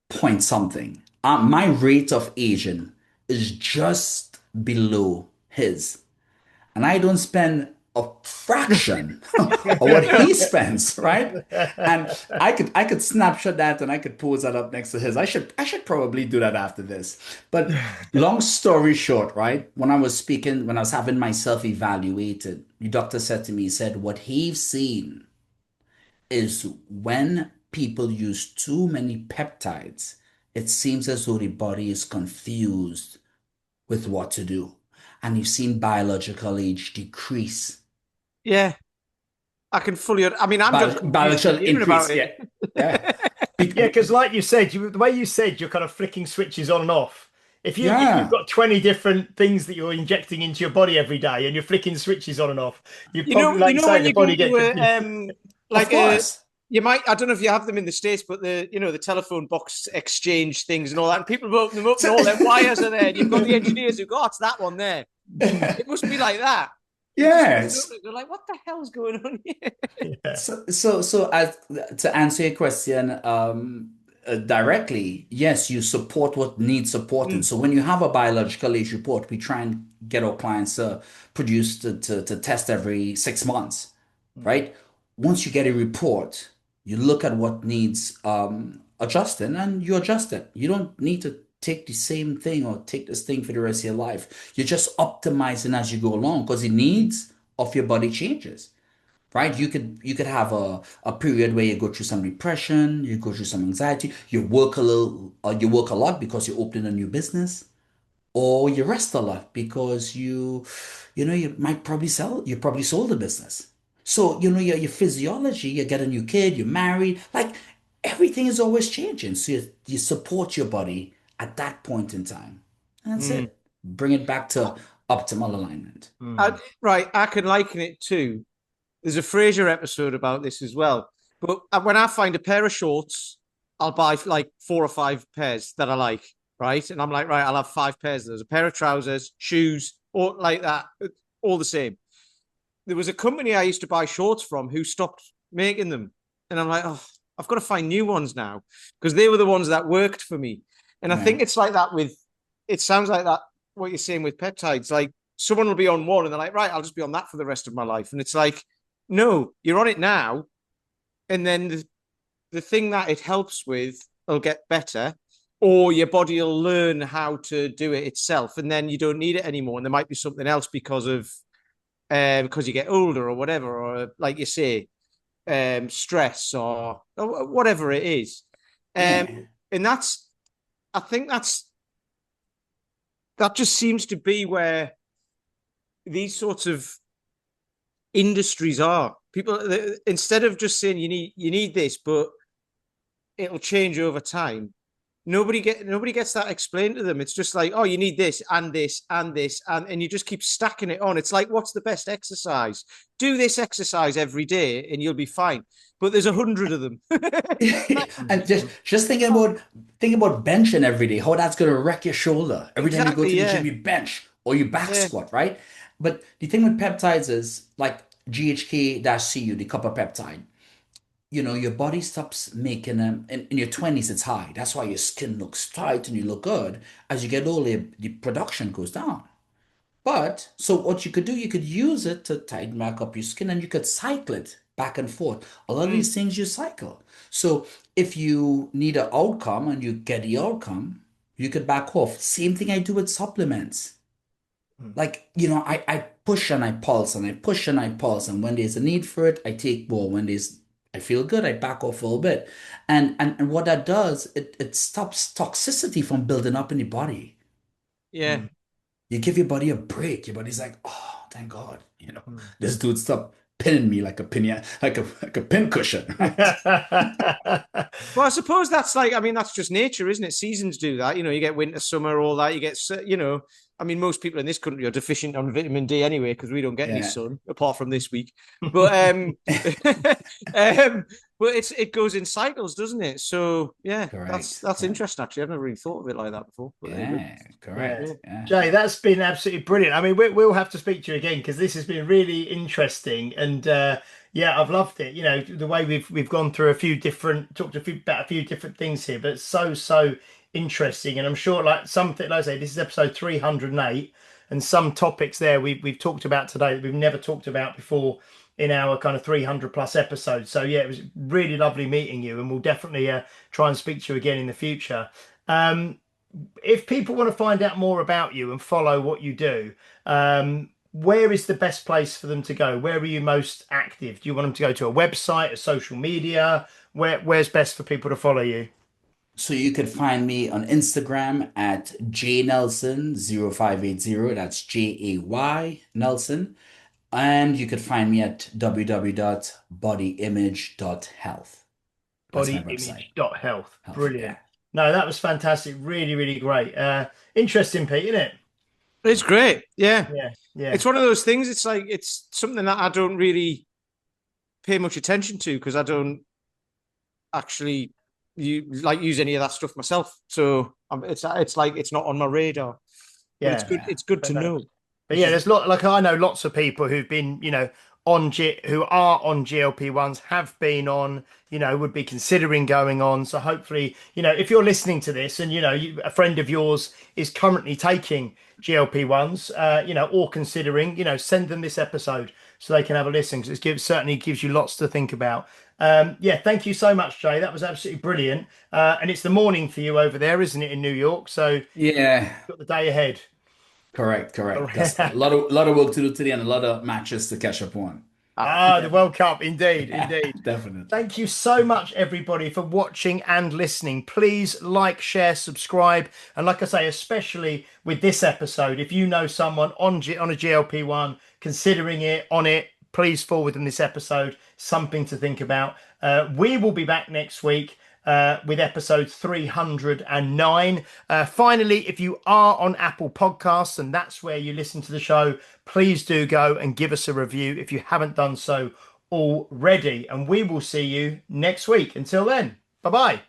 point something. My rate of aging is just below his, and I don't spend a fraction of what he spends, right? And I could snapshot that and I could pose that up next to his. I should probably do that after this. But long story short, right? When I was having myself evaluated, the doctor said to me, he said, what he's seen is when people use too many peptides, it seems as though the body is confused with what to do. And you've seen biological age decrease. Yeah, I can fully. I mean, I'm just confused Biological just hearing increase, about yeah. it. Yeah. Yeah, because like you said, the way you said, you're kind of flicking switches on and off. If you've Yeah. got 20 different things that you're injecting into your body every day and you're flicking switches on and off, you You know, probably, like you you know say, when the you go body to get confused. Of like a course. you might, I don't know if you have them in the States, but the telephone box exchange things and all that, and people have opened them up and all their wires are there, and you've got the engineers who go, oh, it's that one there. It must be like that. You just Yes. they're like, what the hell's going on here? Yeah. So as to answer your question, directly, yes, you support what needs supporting. Mm, So when you have a biological age report, we try and get our clients to produce to test every 6 months, right? Once you get a report, you look at what needs adjusting and you adjust it. You don't need to take the same thing or take this thing for the rest of your life. You're just optimizing as you go along because the needs of your body changes, right? You could have a period where you go through some depression, you go through some anxiety, you work a little, you work a lot because you're opening a new business, or you rest a lot because you probably sold the business. So your physiology, you get a new kid, you're married, like everything is always changing. So you support your body at that point in time. And that's mm. it. Bring it back to optimal alignment. Mm. Right, I can liken it to. There's a Frasier episode about this as well. But when I find a pair of shorts, I'll buy like 4 or 5 pairs that I like, right? And I'm like, right, I'll have 5 pairs. There's a pair of trousers, shoes, or like that, all the same. There was a company I used to buy shorts from who stopped making them. And I'm like, oh, I've got to find new ones now because they were the ones that worked for me. And I Yeah. think it's like that it sounds like that, what you're saying with peptides. Like someone will be on one and they're like, right, I'll just be on that for the rest of my life. And it's like, no, you're on it now. And then the thing that it helps with will get better, or your body will learn how to do it itself. And then you don't need it anymore. And there might be something else because you get older or whatever, or like you say, stress or whatever it is. Um, Yeah. and I think that just seems to be where these sorts of industries are. People, instead of just saying you need this, but it'll change over time. nobody gets that explained to them. It's just like, oh, you need this and this and this, and you just keep stacking it on. It's like, what's the best exercise? Do this exercise every day and you'll be fine. But there's 100 of them. And just thinking about benching every day, how that's gonna wreck your shoulder. Every time you go Exactly, to the yeah. gym, you bench or you back Yeah. squat, right? But the thing with peptides is like GHK-Cu, the copper peptide. Your body stops making them in your 20s, it's high. That's why your skin looks tight and you look good. As you get older, the production goes down. But so what you could do, you could use it to tighten back up your skin and you could cycle it back and forth. A lot of Mm. these things you cycle. So if you need an outcome and you get the outcome, you could back off. Same thing I do with supplements. Mm. Like, I push and I pulse and I push and I pulse. And when there's a need for it, I take more. When I feel good, I back off a little bit. And what that does, it stops toxicity from building up in the body. Yeah. Mm. You give your body a break. Your body's like, oh, thank God, Mm. this dude stopped pinning me like a pin, like a pin cushion, right? Well, I suppose that's like, I mean, that's just nature, isn't it? Seasons do that. You get winter, summer, all that. I mean, most people in this country are deficient on vitamin D anyway because we don't get any Yeah. sun apart from this week. But it goes in cycles, doesn't it? So yeah, that's Correct. that's Correct. interesting. Actually, I've never really thought of it like that before. But there you go. Yeah. Yeah. Correct. Yeah. Jay, that's been absolutely brilliant. I mean, we'll have to speak to you again because this has been really interesting, and yeah, I've loved it. The way we've gone through talked about a few different things here, but it's so interesting, and I'm sure like something like I say, this is episode 308, and some topics there we've talked about today that we've never talked about before in our kind of 300 plus episodes. So yeah, it was really lovely meeting you, and we'll definitely try and speak to you again in the future. Um, if people want to find out more about you and follow what you do, where is the best place for them to go? Where are you most active? Do you want them to go to a website, a social media? Where's best for people to follow you? So you could find me on Instagram at jnelson0580. That's JAY Nelson. And you could find me at www.bodyimage.health. That's my website. Bodyimage.health. Health. Brilliant. Yeah. No, that was fantastic. Really, really great. Interesting, Pete, isn't it? It's great. Yeah, Yeah, yeah, it's one of those things. It's like it's something that I don't really pay much attention to because I don't actually use any of that stuff myself. So it's like it's not on my radar. But it's yeah. good. Yeah. It's good to But no, know. But Which yeah, is there's lot like I know lots of people who've been, who are on GLP-1s, have been on, would be considering going on. So hopefully, if you're listening to this and a friend of yours is currently taking GLP-1s, or considering, send them this episode so they can have a listen because certainly gives you lots to think about. Yeah, thank you so much, Jay. That was absolutely brilliant. And it's the morning for you over there, isn't it, in New York? So you've Yeah. got the day ahead. Correct. Correct. That's a lot of work to do today and a lot of matches to catch up on. Ah, the yeah. World Cup, indeed, Yeah, indeed. definitely. Thank you so much, everybody, for watching and listening. Please like, share, subscribe, and like I say, especially with this episode, if you know someone on a GLP-1 considering it on it, please forward them this episode. Something to think about. We will be back next week. With episode 309. Finally, if you are on Apple Podcasts and that's where you listen to the show, please do go and give us a review if you haven't done so already. And we will see you next week. Until then, bye bye.